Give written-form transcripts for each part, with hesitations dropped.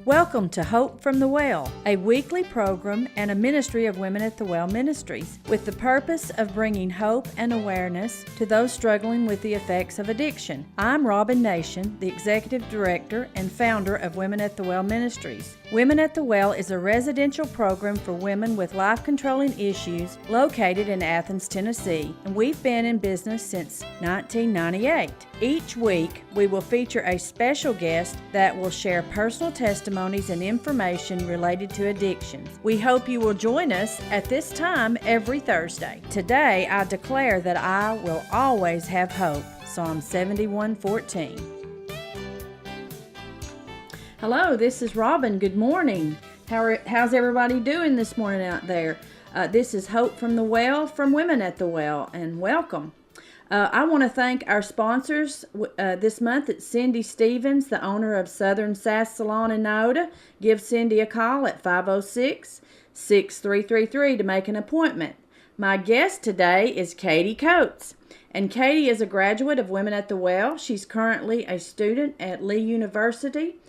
Welcome to Hope from the Well, a weekly program and a ministry of Women at the Well Ministries, with the purpose of bringing hope and awareness to those struggling with the effects of addiction. I'm Robin Nation, the Executive Director and founder of Women at the Well Ministries. Women at the Well is a residential program for women with life-controlling issues located in Athens, Tennessee, and we've been in business since 1998. Each week, we will feature a special guest that will share personal testimonies and information related to addictions. We hope you will join us at this time every Thursday. Today, I declare that I will always have hope. Psalm 71:14. Hello, this is Robin. Good morning. How's everybody doing this morning out there? This is Hope from the Well from Women at the Well, and welcome. I want to thank our sponsors this month. It's Cindy Stevens, the owner of Southern Sass Salon in Nyoda. Give Cindy a call at 506-6333 to make an appointment. My guest today is Kati Coats, and Kati is a graduate of Women at the Well. She's currently a student at Lee University.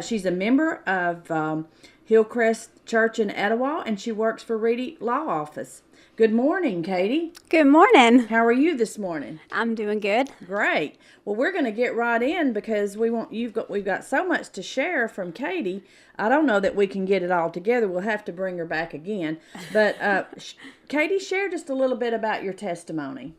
She's a member of Hillcrest Church in Etowah, and she works for Reedy Law Office. Good morning, Kati. Good morning. How are you this morning? I'm doing good. Great. Well, we're going to get right in because we've got so much to share from Kati. I don't know that we can get it all together. We'll have to bring her back again. But Kati, share just a little bit about your testimony.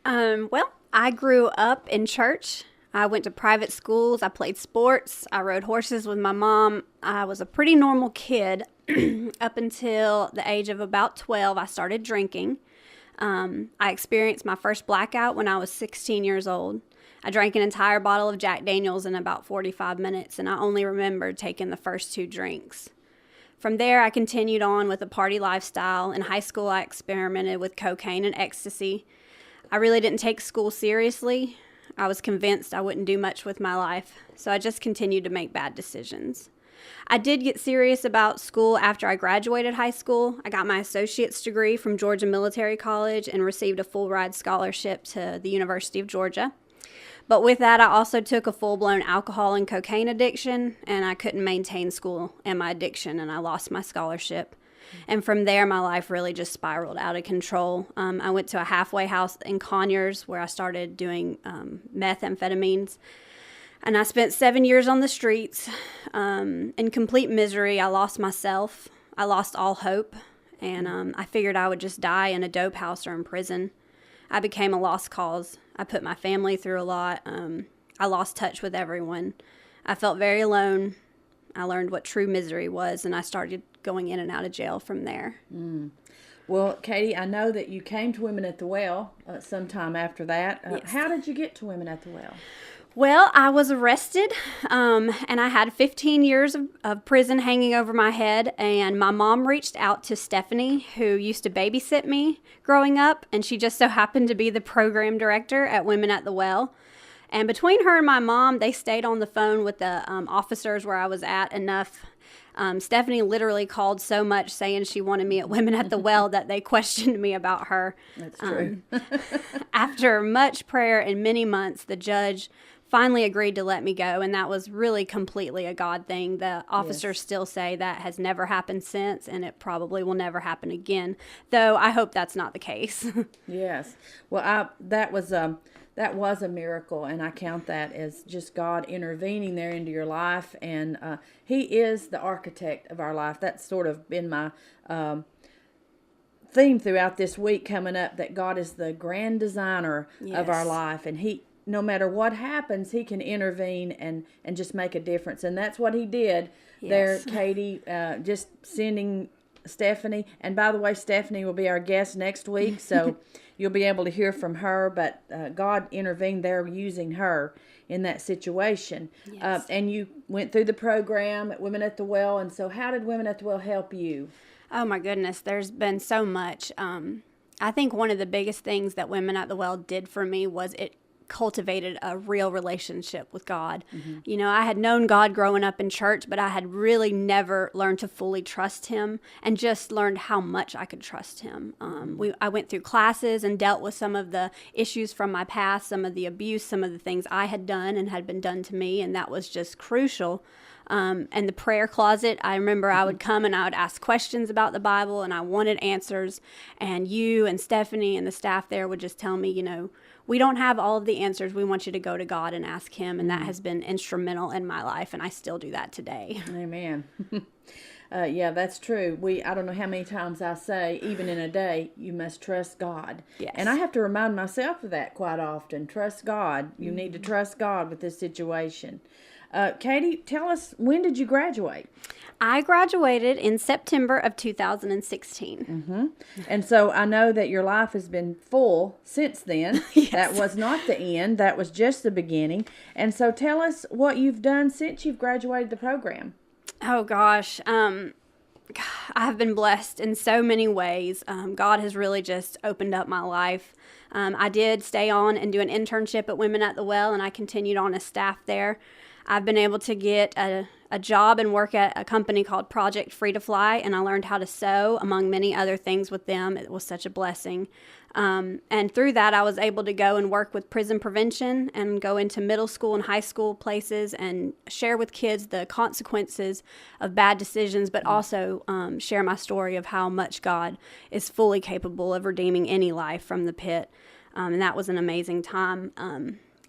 Well, I grew up in church. I went to private schools. I played sports. I rode horses with my mom. I was a pretty normal kid. Up until the age of about 12, I started drinking. I experienced my first blackout when I was 16 years old. I drank an entire bottle of Jack Daniels in about 45 minutes, and I only remembered taking the first 2 drinks. From there, I continued on with a party lifestyle. In high school, I experimented with cocaine and ecstasy. I really didn't take school seriously. I was convinced I wouldn't do much with my life, so I just continued to make bad decisions. I did get serious about school after I graduated high school. I got my associate's degree from Georgia Military College and received a full ride scholarship to the University of Georgia. But with that, I also took a full-blown alcohol and cocaine addiction, and I couldn't maintain school and my addiction, and I lost my scholarship. And from there, my life really just spiraled out of control. I went to a halfway house in Conyers where I started doing methamphetamines. And I spent 7 years on the streets in complete misery. I lost myself. I lost all hope. And I figured I would just die in a dope house or in prison. I became a lost cause. I put my family through a lot. I lost touch with everyone. I felt very alone. I learned what true misery was, and I started going in and out of jail from there. Well, Kati, I know that you came to Women at the Well sometime after that. Yes. How did you get to Women at the Well? Well, I was arrested, and I had 15 years of prison hanging over my head, and my mom reached out to Stephanie, who used to babysit me growing up, and she just so happened to be the program director at Women at the Well. And between her and my mom, they stayed on the phone with the officers where I was at enough. Stephanie literally called so much saying she wanted me at Women at the Well that they questioned me about her. That's true. After much prayer and many months, the judge finally agreed to let me go, and that was really completely a God thing. The officers still say that has never happened since, and it probably will never happen again, though I hope that's not the case. Yes. Well, that was a miracle, and I count that as just God intervening there into your life, and He is the architect of our life. That's sort of been my theme throughout this week coming up, that God is the grand designer of our life, and He, no matter what happens, He can intervene and just make a difference. And that's what He did there, Kati, just sending Stephanie. And by the way, Stephanie will be our guest next week, so you'll be able to hear from her. But God intervened there using her in that situation. Yes. And you went through the program at Women at the Well. And so how did Women at the Well help you? Oh, my goodness. There's been so much. I think one of the biggest things that Women at the Well did for me was it cultivated a real relationship with God. You know, I had known God growing up in church, but I had really never learned to fully trust him and just learned how much I could trust him. I went through classes and dealt with some of the issues from my past, some of the abuse, some of the things I had done and had been done to me, and that was just crucial. And the prayer closet, I remember I would come and I would ask questions about the Bible and I wanted answers, and you and Stephanie and the staff there would just tell me, you know, we don't have all of the answers. We want you to go to God and ask him. And that has been instrumental in my life. And I still do that today. Amen. Yeah, that's true. I don't know how many times I say, even in a day, you must trust God. Yes. And I have to remind myself of that quite often. Trust God. You need to trust God with this situation. Katie, tell us, when did you graduate? I graduated in September of 2016. And so I know that your life has been full since then. Yes. That was not the end. That was just the beginning. And so tell us what you've done since you've graduated the program. Oh, gosh. I have been blessed in so many ways. God has really just opened up my life. I did stay on and do an internship at Women at the Well, and I continued on as staff there. I've been able to get a job and work at a company called Project Free to Fly, and I learned how to sew, among many other things with them. It was such a blessing. And through that, I was able to go and work with prison prevention and go into middle school and high school places and share with kids the consequences of bad decisions, but also share my story of how much God is fully capable of redeeming any life from the pit. And that was an amazing time.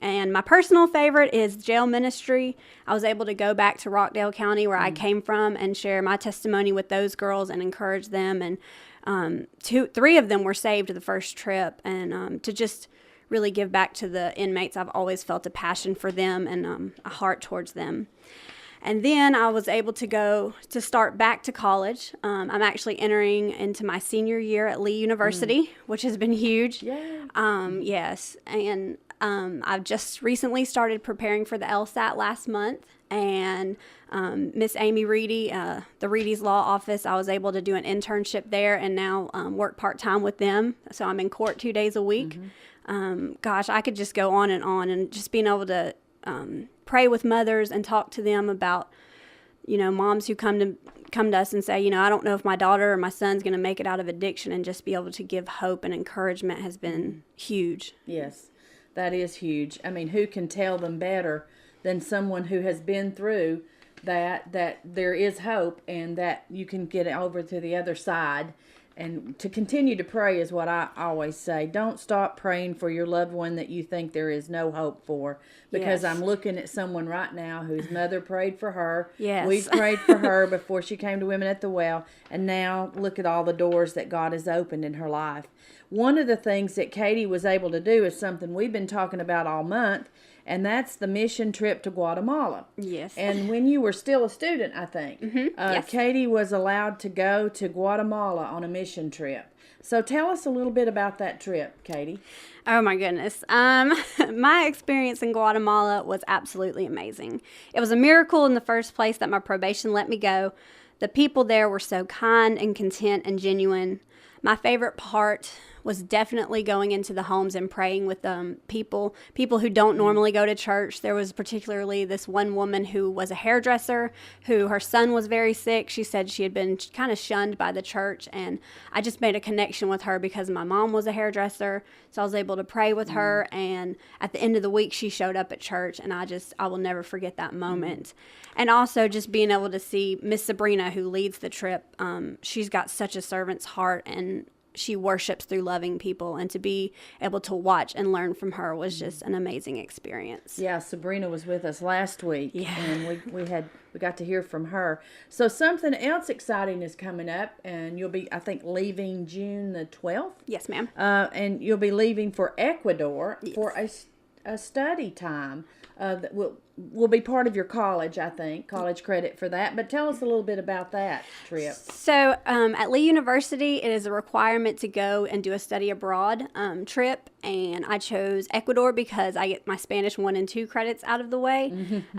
And my personal favorite is jail ministry. I was able to go back to Rockdale County where I came from and share my testimony with those girls and encourage them. And three of them were saved the first trip. And to just really give back to the inmates, I've always felt a passion for them and a heart towards them. And then I was able to go to start back to college. I'm actually entering into my senior year at Lee University, which has been huge. Yes. And I've just recently started preparing for the LSAT last month, and Miss Amy Reedy, the Reedy's Law Office, I was able to do an internship there and now work part-time with them. So I'm in court 2 days a week. Gosh, I could just go on, and just being able to pray with mothers and talk to them about, you know, moms who come to us and say, you know, I don't know if my daughter or my son's going to make it out of addiction, and just be able to give hope and encouragement has been huge. Yes. That is huge. I mean, who can tell them better than someone who has been through that there is hope and that you can get over to the other side. And to continue to pray is what I always say. Don't stop praying for your loved one that you think there is no hope for. Because I'm looking at someone right now whose mother prayed for her. Yes. We prayed for her before she came to Women at the Well. And now look at all the doors that God has opened in her life. One of the things that Katie was able to do is something we've been talking about all month, and that's the mission trip to Guatemala. Yes. And when you were still a student, I think, Yes. Katie was allowed to go to Guatemala on a mission trip. So tell us a little bit about that trip, Katie. Oh my goodness. My experience in Guatemala was absolutely amazing. It was a miracle in the first place that my probation let me go. The people there were so kind and content and genuine. My favorite part was definitely going into the homes and praying with people who don't normally go to church. There was particularly this one woman who was a hairdresser, who her son was very sick. She said she had been kind of shunned by the church, and I just made a connection with her because my mom was a hairdresser, so I was able to pray with her, and at the end of the week, she showed up at church, and I will never forget that moment. And also just being able to see Miss Sabrina, who leads the trip. She's got such a servant's heart, and she worships through loving people, and to be able to watch and learn from her was just an amazing experience. Yeah, Sabrina was with us last week, Yeah. and we got to hear from her. So something else exciting is coming up, and you'll be, I think, leaving June the 12th. Yes, ma'am. And you'll be leaving for Ecuador for a study time that will be part of your college, I think, college credit for that. But tell us a little bit about that trip. So at Lee University, it is a requirement to go and do a study abroad trip, and I chose Ecuador because I get my Spanish 1 and 2 credits out of the way,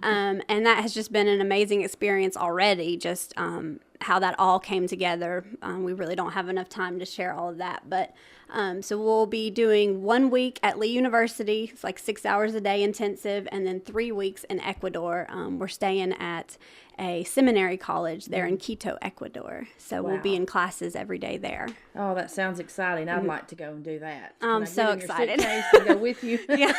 and that has just been an amazing experience already, just how that all came together. We really don't have enough time to share all of that. But so we'll be doing 1 week at Lee University. It's like 6 hours a day intensive, and then 3 weeks in Ecuador. We're staying at a seminary college there in Quito, Ecuador. So we'll be in classes every day there. Oh, that sounds exciting. I'd like to go and do that. I'm so excited. And go with you. Yeah.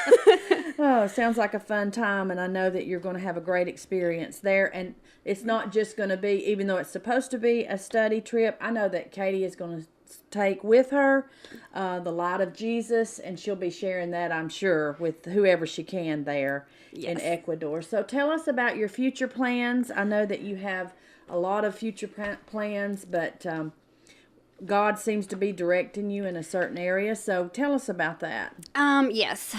Oh, it sounds like a fun time, and I know that you're going to have a great experience there. And it's not just going to be, even though it's supposed to be a study trip, I know that Katie is going to take with her the light of Jesus, and she'll be sharing that, I'm sure, with whoever she can there in Ecuador. So tell us about your future plans. I know that you have a lot of future plans, but God seems to be directing you in a certain area. So tell us about that. Yes.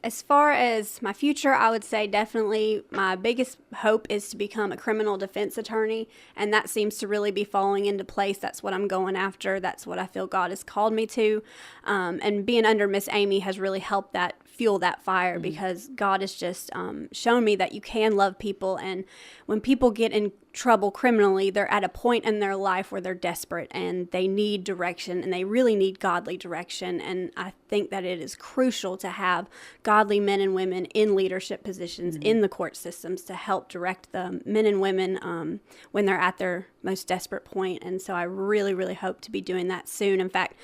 As far as my future, I would say definitely my biggest hope is to become a criminal defense attorney, and that seems to really be falling into place. That's what I'm going after. That's what I feel God has called me to. And being under Miss Amy has really helped that fuel that fire, because God has just shown me that you can love people, and when people get in trouble criminally, they're at a point in their life where they're desperate and they need direction, and they really need godly direction. And I think that it is crucial to have godly men and women in leadership positions in the court systems to help direct the men and women when they're at their most desperate point. And so I really, really hope to be doing that soon. In fact,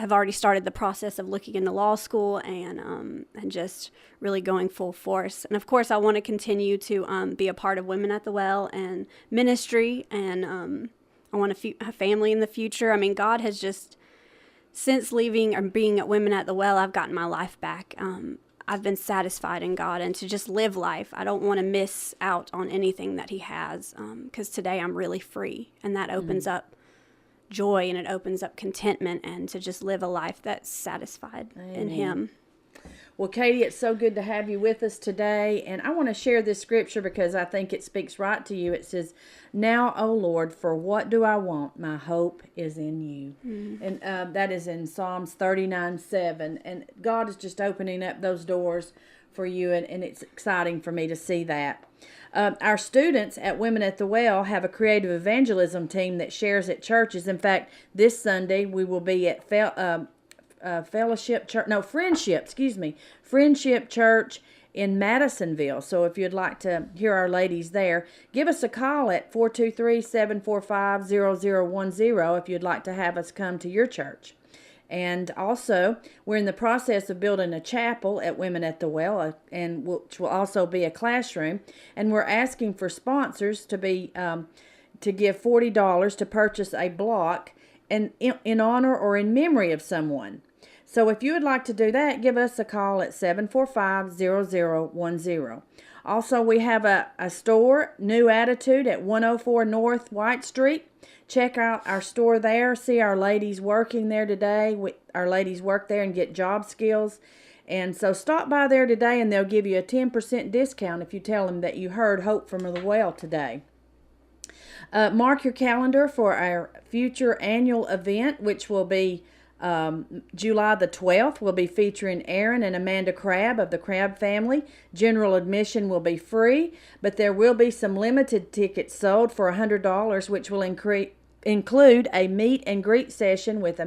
I've already started the process of looking into law school and just really going full force. And of course, I want to continue to be a part of Women at the Well and ministry, and I want a family in the future. I mean, God has just, since leaving or being at Women at the Well, I've gotten my life back. I've been satisfied in God, and to just live life. I don't want to miss out on anything that He has, because today I'm really free, and that opens up joy, and it opens up contentment, and to just live a life that's satisfied in Him. Well, Katie, it's so good to have you with us today, and I want to share this scripture because I think it speaks right to you. It says, "Now, O Lord, for what do I want? My hope is in you." And that is in Psalms 39:7, and God is just opening up those doors for you, and it's exciting for me to see that. Our students at Women at the Well have a creative evangelism team that shares at churches. In fact, this Sunday we will be at Friendship Church in Madisonville. So if you'd like to hear our ladies there, give us a call at 423-745-0010 if you'd like to have us come to your church. And also, we're in the process of building a chapel at Women at the Well, and which will also be a classroom. And we're asking for sponsors to give $40 to purchase a block in honor or in memory of someone. So if you would like to do that, give us a call at 745-0010. Also, we have a store, New Attitude, at 104 North White Street. Check out our store there. See our ladies working there today. Our ladies work there and get job skills. And so stop by there today, and they'll give you a 10% discount if you tell them that you heard Hope from the Well today. Mark your calendar for our future annual event, which will be July the 12th. We'll be featuring Aaron and Amanda Crabb of the Crabb family. General admission will be free, but there will be some limited tickets sold for $100, which will include a meet and greet session with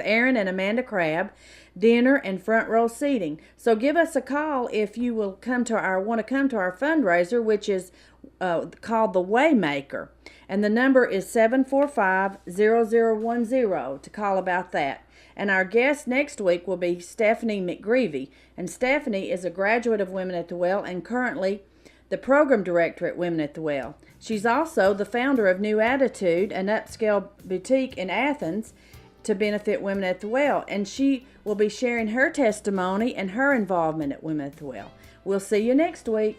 Aaron and Amanda Crabb, dinner, and front row seating. So give us a call if you will want to come to our fundraiser, which is called the Waymaker. And the number is 745-0010 to call about that. And our guest next week will be Stephanie McGreevy. And Stephanie is a graduate of Women at the Well and currently the program director at Women at the Well. She's also the founder of New Attitude, an upscale boutique in Athens to benefit Women at the Well. And she will be sharing her testimony and her involvement at Women at the Well. We'll see you next week.